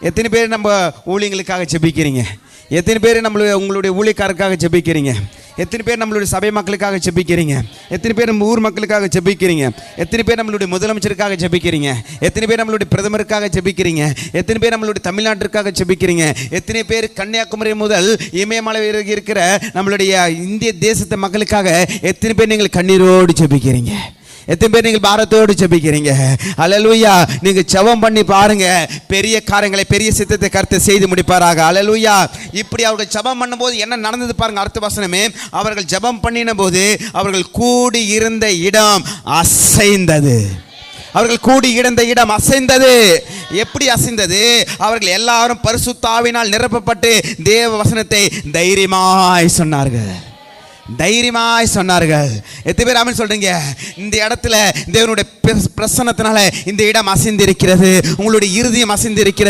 எத்தனை பேர் நம்ம ஊழியங்களுக்காக ஜெபிக்கிறீங்க? எத்தனை பேர் உங்களுடைய ஊழியக்காரருக்காக ஜெபிக்கிறீங்க? எத்தனை பேர் நம்மளுடைய சபை மக்களுக்காக ஜெபிக்கிறீங்க? எத்தனை பேர் நம்ம ஊர் மக்களுக்காக ஜெபிக்கிறீங்க? எத்தனை பேர் நம்மளுடைய முதலமைச்சருக்காக ஜெபிக்கிறீங்க? எத்தனை பேர் நம்மளுடைய பிரதமருக்காக ஜெபிக்கிறீங்க? எத்தனை பேர் நம்மளுடைய தமிழ்நாட்டிற்காக ஜெபிக்கிறீங்க? எத்தனை பேர் கன்னியாகுமரி முதல் இமயமலை இருக்கிற நம்மளுடைய இந்திய தேசத்து மக்களுக்காக எத்தனை பேர் நீங்கள் கண்ணீரோடு ஜெபிக்கிறீங்க? எத்தனை பேர் நீங்கள் பாரத்தோடு ஜெபிக்கிறீங்க? அல்லேலூயா. நீங்க ஜெபம் பண்ணி பாருங்க, பெரிய காரியங்களை, பெரிய சித்தத்தை கர்த்தர் செய்து முடிப்பாராக. அல்லேலூயா. இப்படி அவர்கள் ஜெபம் பண்ணும்போது என்ன நடந்தது பாருங்க. அடுத்த வசனமே, அவர்கள் ஜெபம் பண்ணின போது அவர்கள் கூடி இருந்த இடம் அசைந்தது. அவர்கள் கூடி இருந்த இடம் அசைந்தது. எப்படி அசைந்தது? அவர்கள் எல்லாரும் பரிசுத்த ஆவியினால் நிரப்பப்பட்டு தேவ வசனத்தை தைரியமாய் சொன்னார்கள். தைரியமாய் சொன்னார்கள். எத்தனை பேர் ஆமென் சொல்றீங்க? இந்த இடத்துல தேவனுடைய பிரசன்னத்தினால இந்த இடம் அசைந்திருக்கிறது. உங்களுடைய இருதயம் அசைந்திருக்கிறது.